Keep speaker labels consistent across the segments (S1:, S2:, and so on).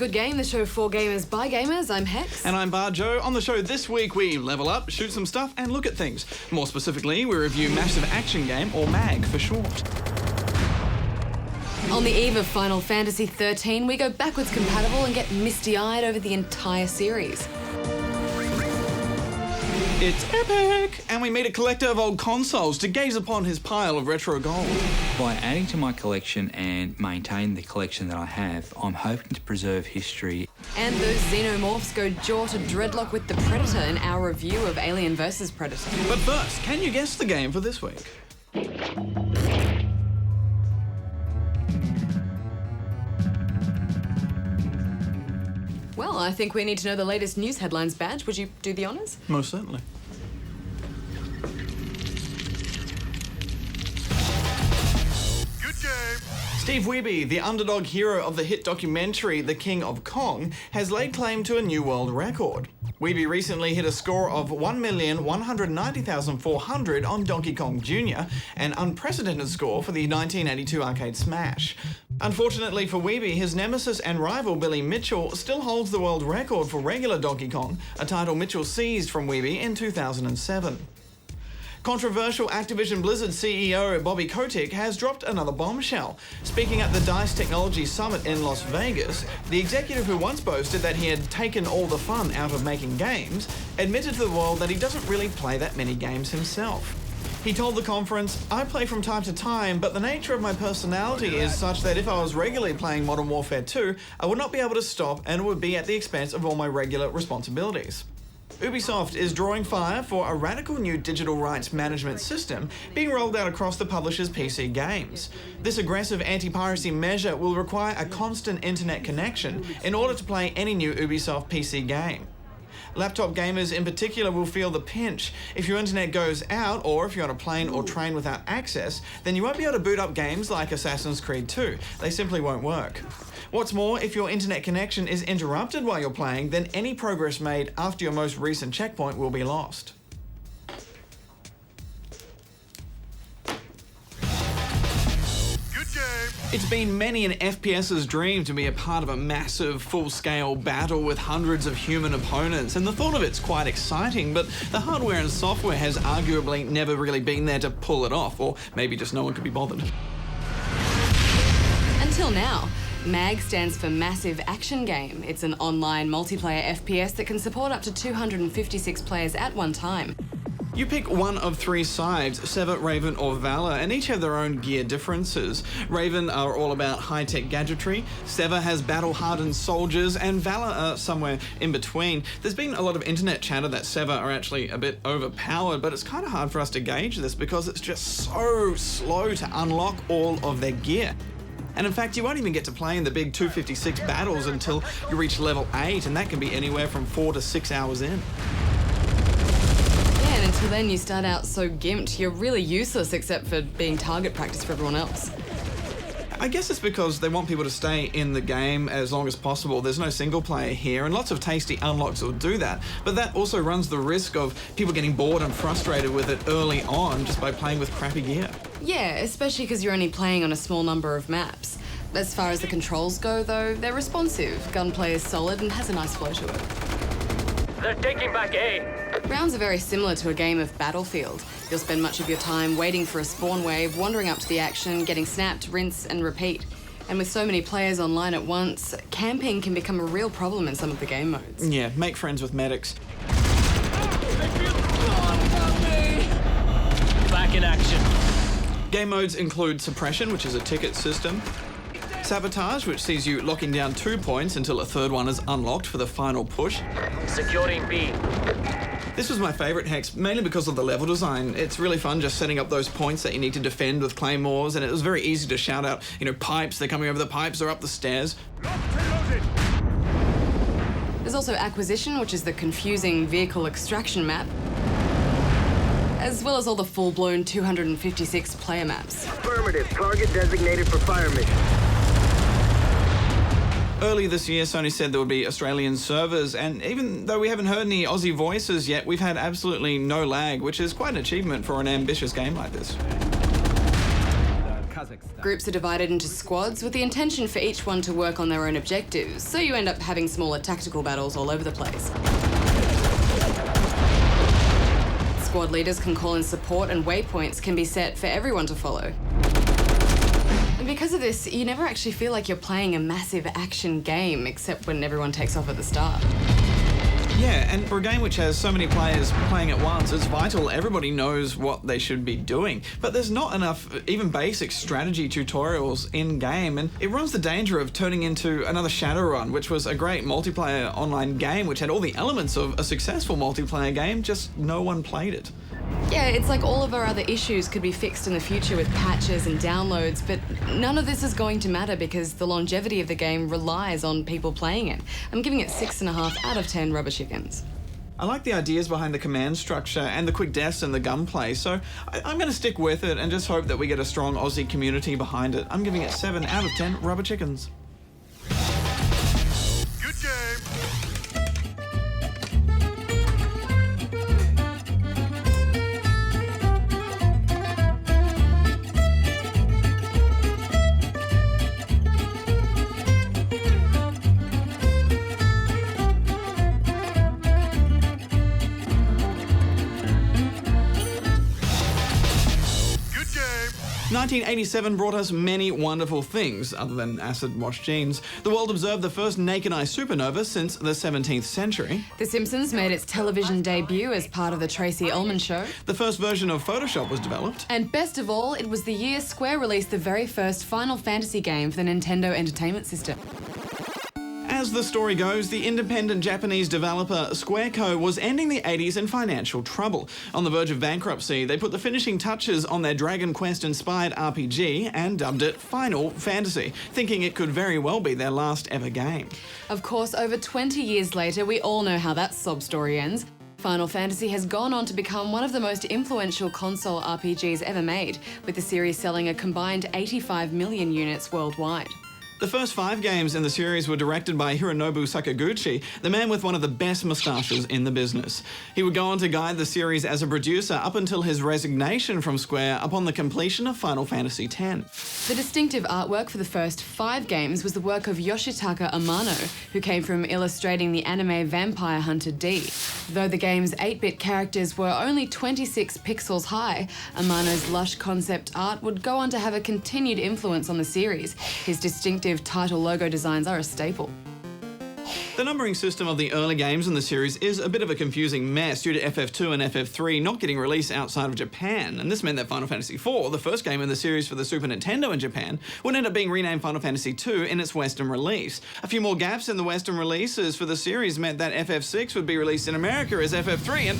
S1: Good Game, the show for gamers by gamers. I'm Hex.
S2: And I'm Bajo. On the show this week, we level up, shoot some stuff, and look at things. More specifically, we review Massive Action Game, or M.A.G for short.
S1: On the eve of Final Fantasy XIII, we go backwards compatible and get misty-eyed over the entire series.
S2: It's epic! And we meet a collector of old consoles to gaze upon his pile of retro gold.
S3: By adding to my collection and maintain the collection that I have, I'm hoping to preserve history.
S1: And those xenomorphs go jaw to dreadlock with the Predator in our review of Alien vs. Predator.
S2: But first, can you guess the game for this week?
S1: Well, I think we need to know the latest news headlines. Badge, would you do the honours?
S2: Most certainly.
S4: Good game.
S2: Steve Wiebe, the underdog hero of the hit documentary The King of Kong, has laid claim to a new world record. Wiebe recently hit a score of 1,190,400 on Donkey Kong Jr., an unprecedented score for the 1982 arcade smash. Unfortunately for Wiebe, his nemesis and rival Billy Mitchell still holds the world record for regular Donkey Kong, a title Mitchell seized from Wiebe in 2007. Controversial Activision Blizzard CEO Bobby Kotick has dropped another bombshell. Speaking at the DICE Technology Summit in Las Vegas, the executive who once boasted that he had taken all the fun out of making games admitted to the world that he doesn't really play that many games himself. He told the conference, "I play from time to time, but the nature of my personality is such that if I was regularly playing Modern Warfare 2, I would not be able to stop and it would be at the expense of all my regular responsibilities." Ubisoft is drawing fire for a radical new digital rights management system being rolled out across the publisher's PC games. This aggressive anti-piracy measure will require a constant internet connection in order to play any new Ubisoft PC game. Laptop gamers in particular will feel the pinch. If your internet goes out, or if you're on a plane or train without access, then you won't be able to boot up games like Assassin's Creed 2. They simply won't work. What's more, if your internet connection is interrupted while you're playing, then any progress made after your most recent checkpoint will be lost. It's been many an FPS's dream to be a part of a massive, full-scale battle with hundreds of human opponents, and the thought of it's quite exciting, but the hardware and software has arguably never really been there to pull it off, or maybe just no one could be bothered.
S1: Until now. M.A.G stands for Massive Action Game. It's an online multiplayer FPS that can support up to 256 players at one time.
S2: You pick one of three sides, Seva, Raven or Valor, and each have their own gear differences. Raven are all about high-tech gadgetry, Seva has battle-hardened soldiers, and Valor are somewhere in between. There's been a lot of internet chatter that Seva are actually a bit overpowered, but it's kind of hard for us to gauge this because it's just so slow to unlock all of their gear. And in fact, you won't even get to play in the big 256 battles until you reach level 8, and that can be anywhere from 4 to 6 hours in.
S1: Yeah, and until then you start out so gimped, you're really useless except for being target practice for everyone else.
S2: I guess it's because they want people to stay in the game as long as possible. There's no single player here, and lots of tasty unlocks will do that. But that also runs the risk of people getting bored and frustrated with it early on just by playing with crappy gear.
S1: Yeah, especially because you're only playing on a small number of maps. As far as the controls go, though, they're responsive. Gunplay is solid and has a nice flow to it.
S5: They're taking back A.
S1: Rounds are very similar to a game of Battlefield. You'll spend much of your time waiting for a spawn wave, wandering up to the action, getting snapped, rinse and repeat. And with so many players online at once, camping can become a real problem in some of the game modes.
S2: Yeah, make friends with medics.
S5: Back in action.
S2: Game modes include Suppression, which is a ticket system, Sabotage, which sees you locking down 2 points until a third one is unlocked for the final push.
S5: Securing B.
S2: This was my favourite, Hex, mainly because of the level design. It's really fun just setting up those points that you need to defend with claymores, and it was very easy to shout out, pipes, they're coming over the pipes or up the stairs.
S1: There's also Acquisition, which is the confusing vehicle extraction map, as well as all the full-blown 256 player maps.
S6: Affirmative. Target designated for fire mission.
S2: Early this year, Sony said there would be Australian servers, and even though we haven't heard any Aussie voices yet, we've had absolutely no lag, which is quite an achievement for an ambitious game like this.
S1: Groups are divided into squads with the intention for each one to work on their own objectives, so you end up having smaller tactical battles all over the place. Squad leaders can call in support and waypoints can be set for everyone to follow. And because of this, you never actually feel like you're playing a massive action game, except when everyone takes off at the start.
S2: Yeah, and for a game which has so many players playing at once, it's vital everybody knows what they should be doing. But there's not enough even basic strategy tutorials in-game, and it runs the danger of turning into another Shadowrun, which was a great multiplayer online game which had all the elements of a successful multiplayer game, just no one played it.
S1: Yeah, it's like all of our other issues could be fixed in the future with patches and downloads, but none of this is going to matter because the longevity of the game relies on people playing it. I'm giving it 6.5 out of 10 rubber chickens.
S2: I like the ideas behind the command structure and the quick deaths and the gunplay, so I'm going to stick with it and just hope that we get a strong Aussie community behind it. I'm giving it 7 out of 10 rubber chickens.
S4: Good game. Good game.
S2: 1987 brought us many wonderful things, other than acid-wash jeans. The world observed the first naked-eye supernova since the 17th century.
S1: The Simpsons made its television debut as part of the Tracy Ullman Show.
S2: The first version of Photoshop was developed.
S1: And best of all, it was the year Square released the very first Final Fantasy game for the Nintendo Entertainment System.
S2: As the story goes, the independent Japanese developer Square Co. was ending the 80s in financial trouble. On the verge of bankruptcy, they put the finishing touches on their Dragon Quest-inspired RPG and dubbed it Final Fantasy, thinking it could very well be their last ever game.
S1: Of course, over 20 years later, we all know how that sob story ends. Final Fantasy has gone on to become one of the most influential console RPGs ever made, with the series selling a combined 85 million units worldwide.
S2: The first 5 games in the series were directed by Hironobu Sakaguchi, the man with one of the best moustaches in the business. He would go on to guide the series as a producer up until his resignation from Square upon the completion of Final Fantasy X.
S1: The distinctive artwork for the first 5 games was the work of Yoshitaka Amano, who came from illustrating the anime Vampire Hunter D. Though the game's 8-bit characters were only 26 pixels high, Amano's lush concept art would go on to have a continued influence on the series. His distinctive title logo designs are a staple.
S2: The numbering system of the early games in the series is a bit of a confusing mess due to FF2 and FF3 not getting released outside of Japan, and this meant that Final Fantasy IV, the first game in the series for the Super Nintendo in Japan, would end up being renamed Final Fantasy II in its Western release. A few more gaps in the Western releases for the series meant that FF6 would be released in America as FF3 and...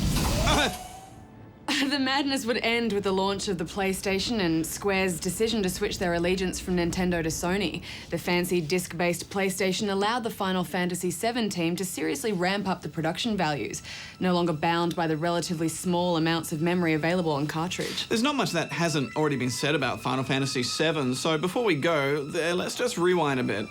S1: The madness would end with the launch of the PlayStation and Square's decision to switch their allegiance from Nintendo to Sony. The fancy disc-based PlayStation allowed the Final Fantasy VII team to seriously ramp up the production values, no longer bound by the relatively small amounts of memory available on cartridge.
S2: There's not much that hasn't already been said about Final Fantasy VII, so before we go there, let's just rewind a bit.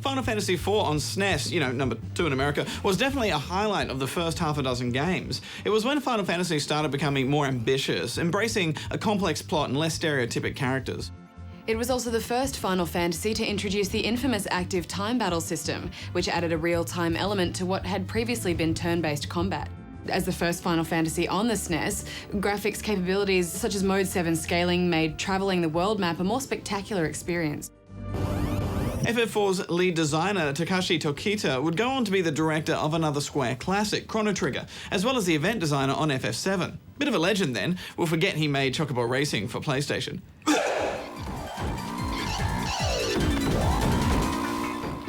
S2: Final Fantasy IV on SNES, number 2 in America, was definitely a highlight of the first half a dozen games. It was when Final Fantasy started becoming more ambitious, embracing a complex plot and less stereotypic characters.
S1: It was also the first Final Fantasy to introduce the infamous active time battle system, which added a real-time element to what had previously been turn-based combat. As the first Final Fantasy on the SNES, graphics capabilities such as Mode 7 scaling made travelling the world map a more spectacular experience.
S2: FF4's lead designer, Takashi Tokita, would go on to be the director of another Square classic, Chrono Trigger, as well as the event designer on FF7. Bit of a legend then. We'll forget he made Chocobo Racing for PlayStation.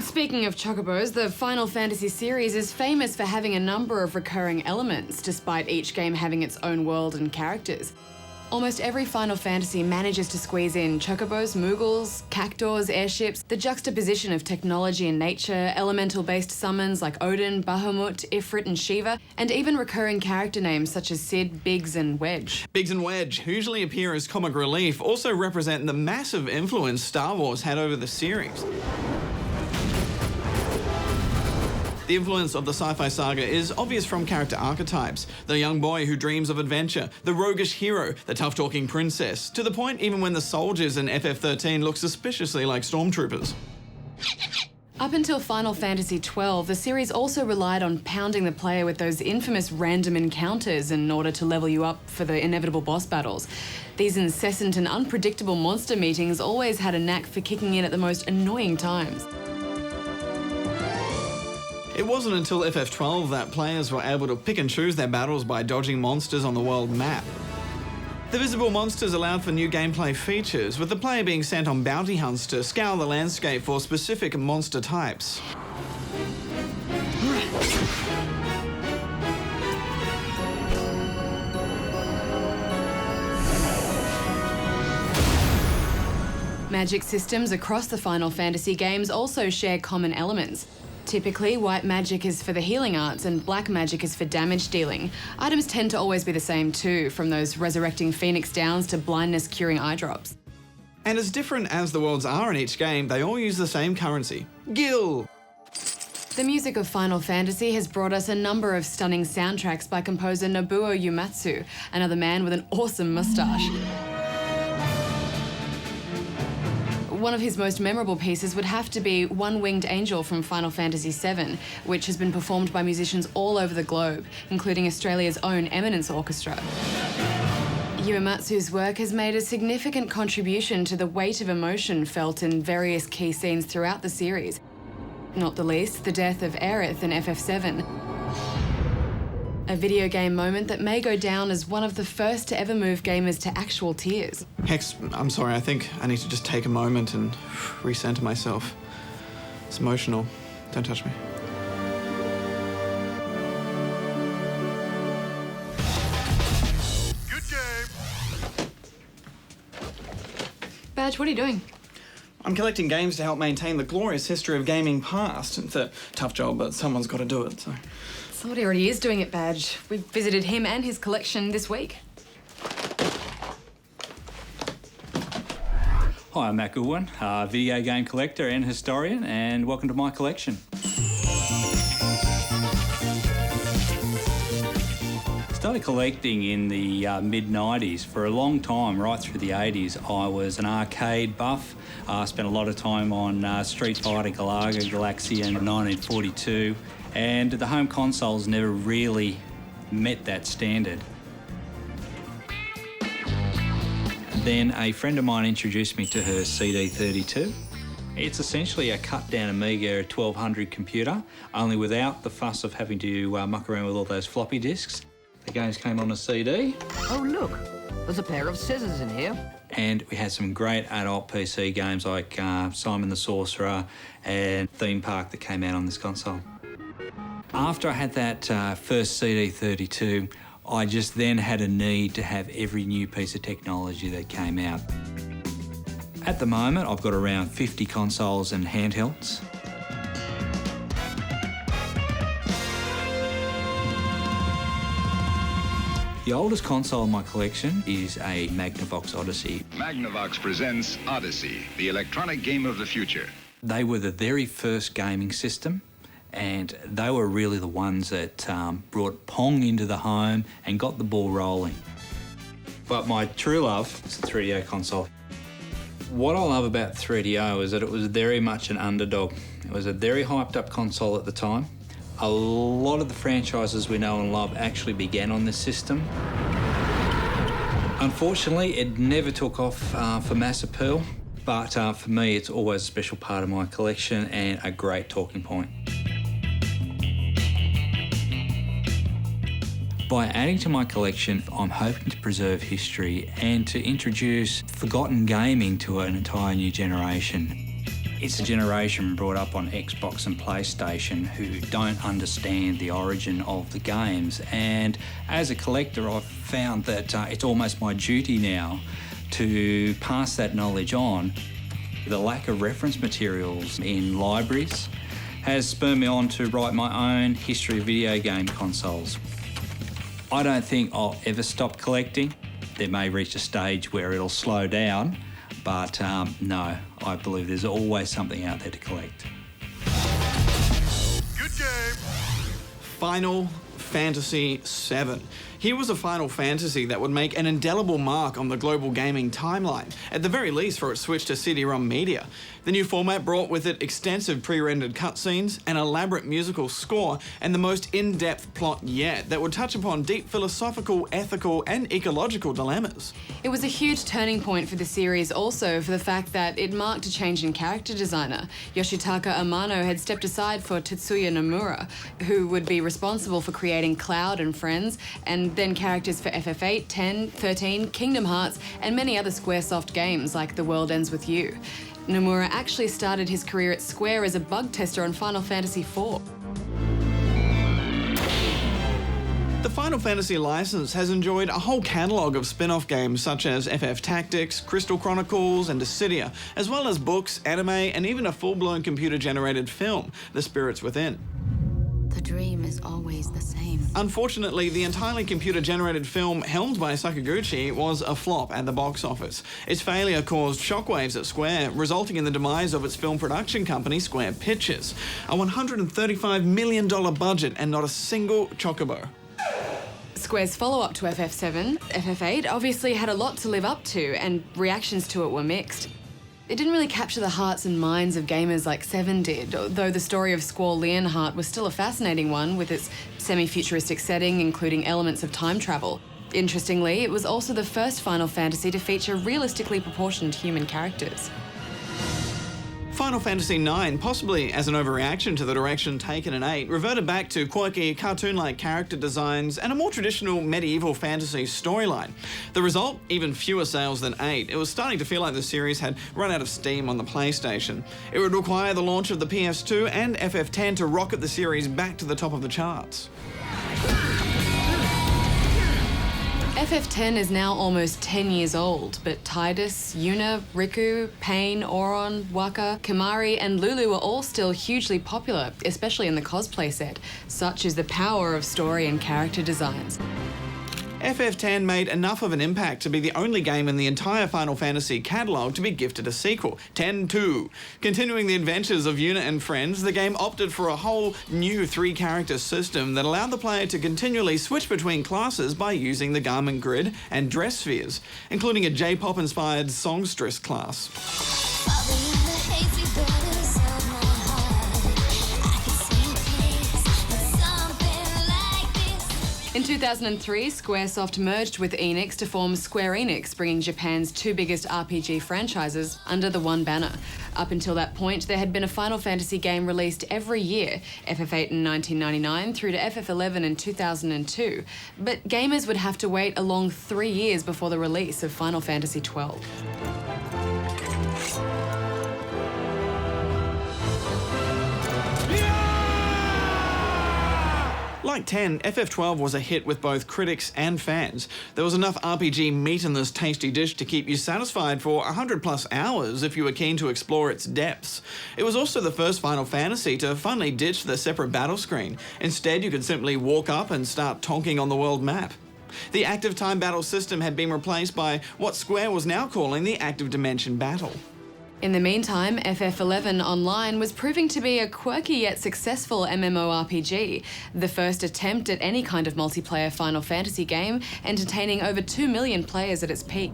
S1: Speaking of chocobos, the Final Fantasy series is famous for having a number of recurring elements, despite each game having its own world and characters. Almost every Final Fantasy manages to squeeze in chocobos, moogles, cactuars, airships, the juxtaposition of technology and nature, elemental-based summons like Odin, Bahamut, Ifrit and Shiva, and even recurring character names such as Sid, Biggs and Wedge.
S2: Biggs and Wedge, who usually appear as comic relief, also represent the massive influence Star Wars had over the series. The influence of the sci-fi saga is obvious from character archetypes. The young boy who dreams of adventure, the roguish hero, the tough-talking princess, to the point even when the soldiers in FF13 look suspiciously like stormtroopers.
S1: Up until Final Fantasy XII, the series also relied on pounding the player with those infamous random encounters in order to level you up for the inevitable boss battles. These incessant and unpredictable monster meetings always had a knack for kicking in at the most annoying times.
S2: It wasn't until FF12 that players were able to pick and choose their battles by dodging monsters on the world map. The visible monsters allowed for new gameplay features, with the player being sent on bounty hunts to scour the landscape for specific monster types.
S1: Magic systems across the Final Fantasy games also share common elements. Typically, white magic is for the healing arts and black magic is for damage dealing. Items tend to always be the same too, from those resurrecting Phoenix Downs to blindness curing eye drops.
S2: And as different as the worlds are in each game, they all use the same currency: Gil!
S1: The music of Final Fantasy has brought us a number of stunning soundtracks by composer Nobuo Uematsu, another man with an awesome moustache. One of his most memorable pieces would have to be One Winged Angel from Final Fantasy VII, which has been performed by musicians all over the globe, including Australia's own Eminence Orchestra. Uematsu's work has made a significant contribution to the weight of emotion felt in various key scenes throughout the series, not the least the death of Aerith in FF7. A video game moment that may go down as one of the first to ever move gamers to actual tears.
S2: Hex, I'm sorry, I think I need to just take a moment and recenter myself. It's emotional. Don't touch me.
S4: Good game.
S1: Badge, what are you doing?
S2: I'm collecting games to help maintain the glorious history of gaming past. It's a tough job, but someone's got to do it, so...
S1: Somebody already is doing it, Badge. We visited him and his collection this week.
S3: Hi, I'm Matt Goodwin, video game collector and historian, and welcome to my collection. Started collecting in the mid-90s. For a long time, right through the 80s, I was an arcade buff. I spent a lot of time on Street Fighter, Galaga, Galaxian, 1942, and the home consoles never really met that standard. Then a friend of mine introduced me to her CD32. It's essentially a cut-down Amiga 1200 computer, only without the fuss of having to muck around with all those floppy disks. The games came on a CD.
S7: Oh, look, there's a pair of scissors in here.
S3: And we had some great adult PC games like Simon the Sorcerer and Theme Park that came out on this console. After I had that first CD32, I just then had a need to have every new piece of technology that came out. At the moment, I've got around 50 consoles and handhelds. The oldest console in my collection is a Magnavox Odyssey.
S8: Magnavox presents Odyssey, the electronic game of the future.
S3: They were the very first gaming system, and they were really the ones that brought Pong into the home and got the ball rolling. But my true love is the 3DO console. What I love about 3DO is that it was very much an underdog. It was a very hyped up console at the time. A lot of the franchises we know and love actually began on this system. Unfortunately, it never took off for mass appeal, but for me, it's always a special part of my collection and a great talking point. By adding to my collection, I'm hoping to preserve history and to introduce forgotten gaming to an entire new generation. It's a generation brought up on Xbox and PlayStation who don't understand the origin of the games, and as a collector I've found that it's almost my duty now to pass that knowledge on. The lack of reference materials in libraries has spurred me on to write my own history of video game consoles. I don't think I'll ever stop collecting. There may reach a stage where it'll slow down, but no, I believe there's always something out there to collect.
S4: Good game.
S2: Final Fantasy VII. Here was a Final Fantasy that would make an indelible mark on the global gaming timeline, at the very least for its switch to CD-ROM media. The new format brought with it extensive pre-rendered cutscenes, an elaborate musical score, and the most in-depth plot yet that would touch upon deep philosophical, ethical, and ecological dilemmas.
S1: It was a huge turning point for the series also for the fact that it marked a change in character designer. Yoshitaka Amano had stepped aside for Tetsuya Nomura, who would be responsible for creating Cloud and Friends, and then characters for FF8, 10, 13, Kingdom Hearts, and many other Squaresoft games like The World Ends With You. Nomura actually started his career at Square as a bug tester on Final Fantasy IV.
S2: The Final Fantasy license has enjoyed a whole catalogue of spin-off games such as FF Tactics, Crystal Chronicles, and Dissidia, as well as books, anime, and even a full-blown computer-generated film, The Spirits Within.
S9: The dream is always the same.
S2: Unfortunately, the entirely computer-generated film helmed by Sakaguchi was a flop at the box office. Its failure caused shockwaves at Square, resulting in the demise of its film production company, Square Pictures. A $135 million budget and not a single chocobo.
S1: Square's follow-up to FF7, FF8, obviously had a lot to live up to, and reactions to it were mixed. It didn't really capture the hearts and minds of gamers like 7 did, though the story of Squall Leonhardt was still a fascinating one with its semi-futuristic setting, including elements of time travel. Interestingly, it was also the first Final Fantasy to feature realistically proportioned human characters.
S2: Final Fantasy IX, possibly as an overreaction to the direction taken in 8, reverted back to quirky, cartoon-like character designs and a more traditional medieval fantasy storyline. The result? Even fewer sales than 8. It was starting to feel like the series had run out of steam on the PlayStation. It would require the launch of the PS2 and FF10 to rocket the series back to the top of the charts.
S1: FF10 is now almost 10 years old, but Tidus, Yuna, Riku, Pain, Auron, Waka, Kimahri, and Lulu are all still hugely popular, especially in the cosplay set. Such is the power of story and character designs.
S2: FF10 made enough of an impact to be the only game in the entire Final Fantasy catalogue to be gifted a sequel, 10-2. Continuing the adventures of Yuna and friends, the game opted for a whole new 3-character system that allowed the player to continually switch between classes by using the garment grid and dress spheres, including a J-pop-inspired songstress class.
S1: In 2003, Squaresoft merged with Enix to form Square Enix, bringing Japan's 2 biggest RPG franchises under the one banner. Up until that point, there had been a Final Fantasy game released every year, FF8 in 1999 through to FF11 in 2002, but gamers would have to wait a long 3 years before the release of Final Fantasy XII.
S2: Like 10, FF12 was a hit with both critics and fans. There was enough RPG meat in this tasty dish to keep you satisfied for 100+ hours if you were keen to explore its depths. It was also the first Final Fantasy to finally ditch the separate battle screen. Instead, you could simply walk up and start tonking on the world map. The active time battle system had been replaced by what Square was now calling the active dimension battle.
S1: In the meantime, FF11 Online was proving to be a quirky yet successful MMORPG, the first attempt at any kind of multiplayer Final Fantasy game, entertaining over 2 million players at its peak.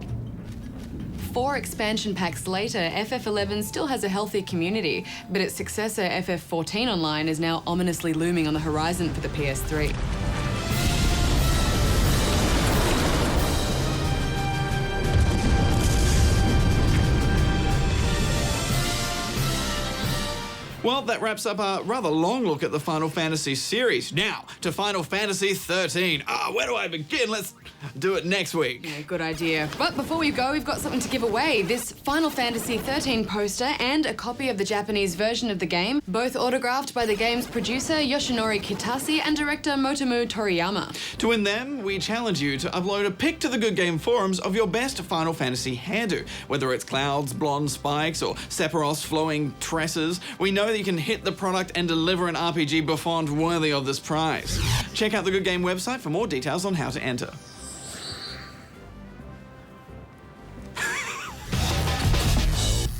S1: 4 expansion packs later, FF11 still has a healthy community, but its successor FF14 Online is now ominously looming on the horizon for the PS3.
S2: Well, that wraps up our rather long look at the Final Fantasy series. Now, to Final Fantasy 13. Where do I begin? Let's do it next week.
S1: Yeah, good idea. But before we go, we've got something to give away. This Final Fantasy 13 poster and a copy of the Japanese version of the game, both autographed by the game's producer Yoshinori Kitase and director Motomu Toriyama.
S2: To win them, we challenge you to upload a pic to the Good Game forums of your best Final Fantasy hairdo. Whether it's Cloud's blonde spikes or Sephiroth's flowing tresses, we know that you can hit the product and deliver an RPG bouffant worthy of this prize. Check out the Good Game website for more details on how to enter.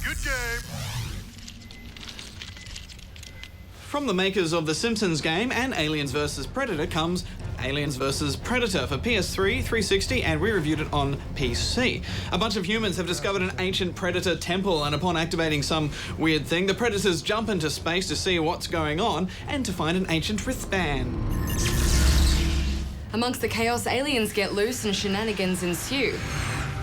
S4: Good game.
S2: From the makers of the Simpsons game and Aliens vs Predator comes Aliens vs Predator for PS3, 360, and we reviewed it on PC. A bunch of humans have discovered an ancient Predator temple, and upon activating some weird thing, the Predators jump into space to see what's going on and to find an ancient wristband.
S1: Amongst the chaos, aliens get loose and shenanigans ensue.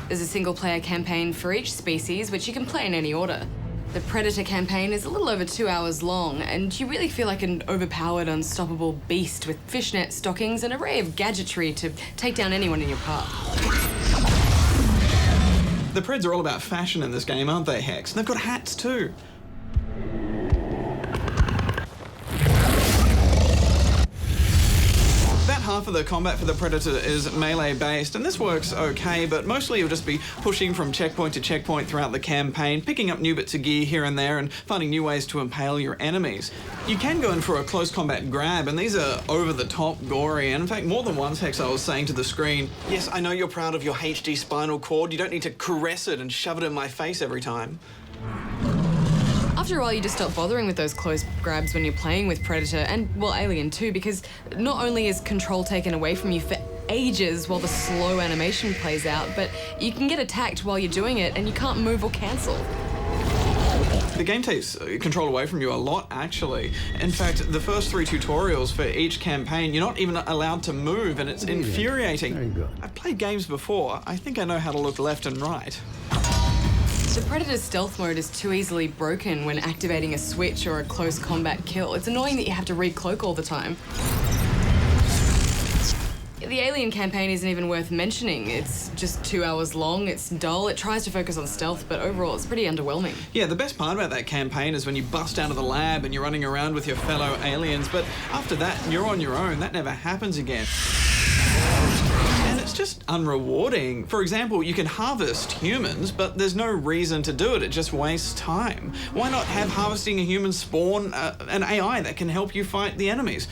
S1: There's a single-player campaign for each species, which you can play in any order. The Predator campaign is a little over 2 hours long, and you really feel like an overpowered, unstoppable beast with fishnet stockings and an array of gadgetry to take down anyone in your path.
S2: The Preds are all about fashion in this game, aren't they, Hex? And they've got hats too. About half of the combat for the Predator is melee-based, and this works okay, but mostly you'll just be pushing from checkpoint to checkpoint throughout the campaign, picking up new bits of gear here and there, and finding new ways to impale your enemies. You can go in for a close combat grab, and these are over-the-top gory, and in fact, more than once, Hex, I was saying to the screen, yes, I know you're proud of your HD spinal cord, you don't need to caress it and shove it in my face every time.
S1: After a while, you just stop bothering with those close grabs when you're playing with Predator, and, well, Alien too, because not only is control taken away from you for ages while the slow animation plays out, but you can get attacked while you're doing it, and you can't move or cancel.
S2: The game takes control away from you a lot, actually. In fact, the first 3 tutorials for each campaign, you're not even allowed to move, and it's infuriating.
S10: Very good.
S2: I've played games before. I think I know how to look left and right.
S1: The Predator's stealth mode is too easily broken when activating a switch or a close combat kill. It's annoying that you have to re-cloak all the time. The Alien campaign isn't even worth mentioning. It's just 2 hours long, it's dull, it tries to focus on stealth, but overall it's pretty underwhelming.
S2: Yeah, the best part about that campaign is when you bust out of the lab and you're running around with your fellow aliens, but after that, you're on your own. That never happens again. And it's just unrewarding. For example, you can harvest humans, but there's no reason to do it. It just wastes time. Why not have harvesting a human spawn an AI that can help you fight the enemies?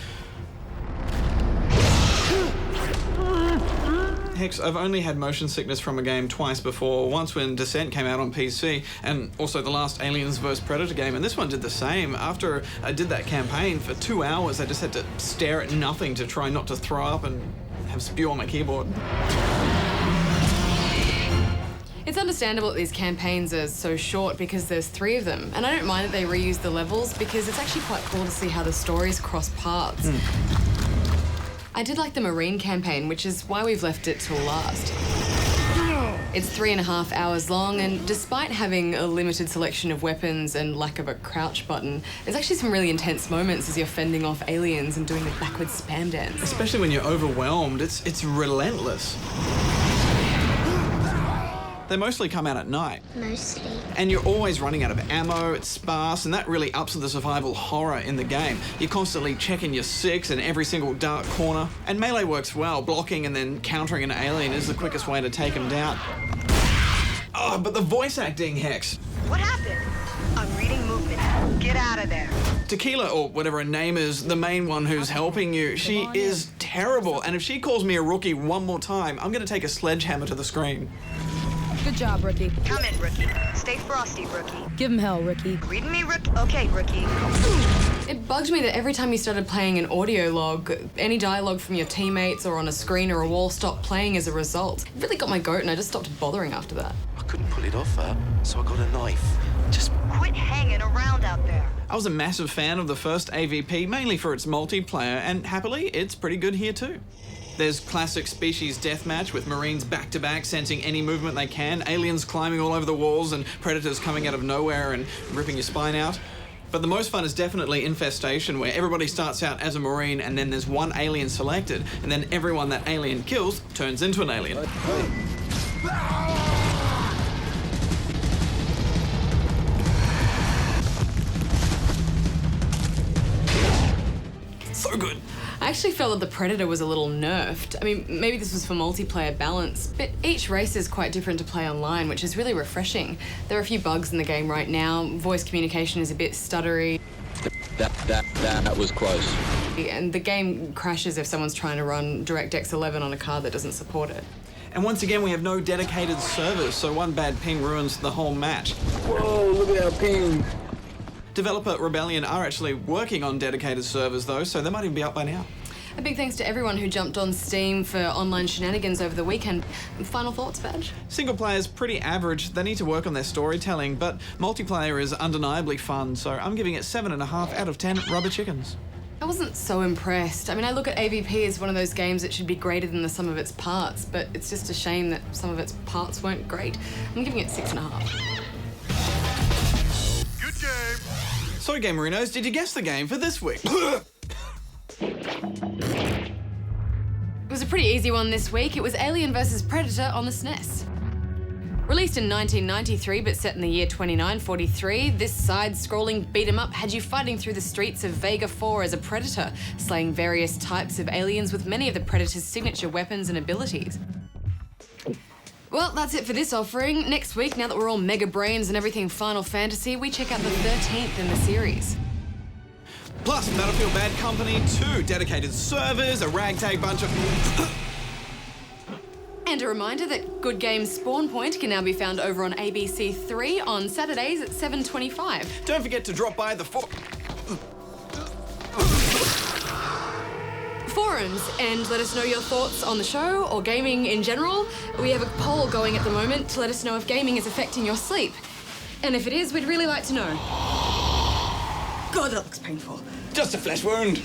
S2: Hex, I've only had motion sickness from a game twice before. Once when Descent came out on PC, and also the last Aliens vs Predator game, and this one did the same. After I did that campaign for 2 hours, I just had to stare at nothing to try not to throw up and have spew on my keyboard.
S1: It's understandable that these campaigns are so short because there's 3 of them, and I don't mind that they reuse the levels because it's actually quite cool to see how the stories cross paths. I did like the Marine campaign, which is why we've left it till last. It's 3.5 hours long, and despite having a limited selection of weapons and lack of a crouch button, there's actually some really intense moments as you're fending off aliens and doing the backwards spam dance.
S2: Especially when you're overwhelmed, it's relentless. They mostly come out at night.
S9: Mostly.
S2: And you're always running out of ammo, it's sparse, and that really ups the survival horror in the game. You're constantly checking your 6 in every single dark corner. And melee works well. Blocking and then countering an alien is the quickest way to take him down. Oh, but the voice acting, Hex.
S11: What happened? I'm reading movement. Get out of there.
S2: Tequila, or whatever her name is, the main one who's helping you, she is terrible. And if she calls me a rookie one more time, I'm gonna take a sledgehammer to the screen.
S12: Good job, Rookie.
S11: Come in, Rookie. Stay frosty, Rookie.
S12: Give him hell, Rookie.
S11: Reading me, Rookie? Okay, Rookie.
S1: It bugged me that every time you started playing an audio log, any dialogue from your teammates or on a screen or a wall stopped playing as a result. It really got my goat, and I just stopped bothering after that.
S13: I couldn't pull it off her, so I got a knife. Just
S11: quit hanging around out there.
S2: I was a massive fan of the first AVP, mainly for its multiplayer, and happily, it's pretty good here too. There's classic species deathmatch with Marines back-to-back sensing any movement they can, aliens climbing all over the walls and predators coming out of nowhere and ripping your spine out. But the most fun is definitely Infestation, where everybody starts out as a Marine and then there's one alien selected, and then everyone that alien kills turns into an alien. So good.
S1: I actually felt that the Predator was a little nerfed. I mean, maybe this was for multiplayer balance, but each race is quite different to play online, which is really refreshing. There are a few bugs in the game right now. Voice communication is a bit stuttery.
S13: That was close.
S1: And the game crashes if someone's trying to run DirectX 11 on a card that doesn't support it.
S2: And once again, we have no dedicated servers, so one bad ping ruins the whole match.
S10: Whoa, look at that ping.
S2: Developer Rebellion are actually working on dedicated servers though, so they might even be up by now.
S1: A big thanks to everyone who jumped on Steam for online shenanigans over the weekend. Final thoughts, Badge?
S2: Single player's pretty average. They need to work on their storytelling, but multiplayer is undeniably fun, so I'm giving it 7.5 out of 10 rubber chickens.
S1: I wasn't so impressed. I mean, I look at AVP as one of those games that should be greater than the sum of its parts, but it's just a shame that some of its parts weren't great. I'm giving it 6.5.
S4: Good game.
S2: So, Gamerinos, did you guess the game for this week?
S1: It was a pretty easy one this week. It was Alien vs Predator on the SNES. Released in 1993 but set in the year 2943, this side-scrolling beat-em-up had you fighting through the streets of Vega 4 as a predator, slaying various types of aliens with many of the Predator's signature weapons and abilities. Well, that's it for this offering. Next week, now that we're all mega brains and everything Final Fantasy, we check out the 13th in the series.
S2: Plus, Battlefield Bad Company 2, dedicated servers, a ragtag bunch of...
S1: And a reminder that Good Games Spawn Point can now be found over on ABC 3 on Saturdays at 7:25.
S2: Don't forget to drop by the
S1: forums and let us know your thoughts on the show or gaming in general. We have a poll going at the moment to let us know if gaming is affecting your sleep. And if it is, we'd really like to know. God, that looks painful.
S2: Just a flesh wound.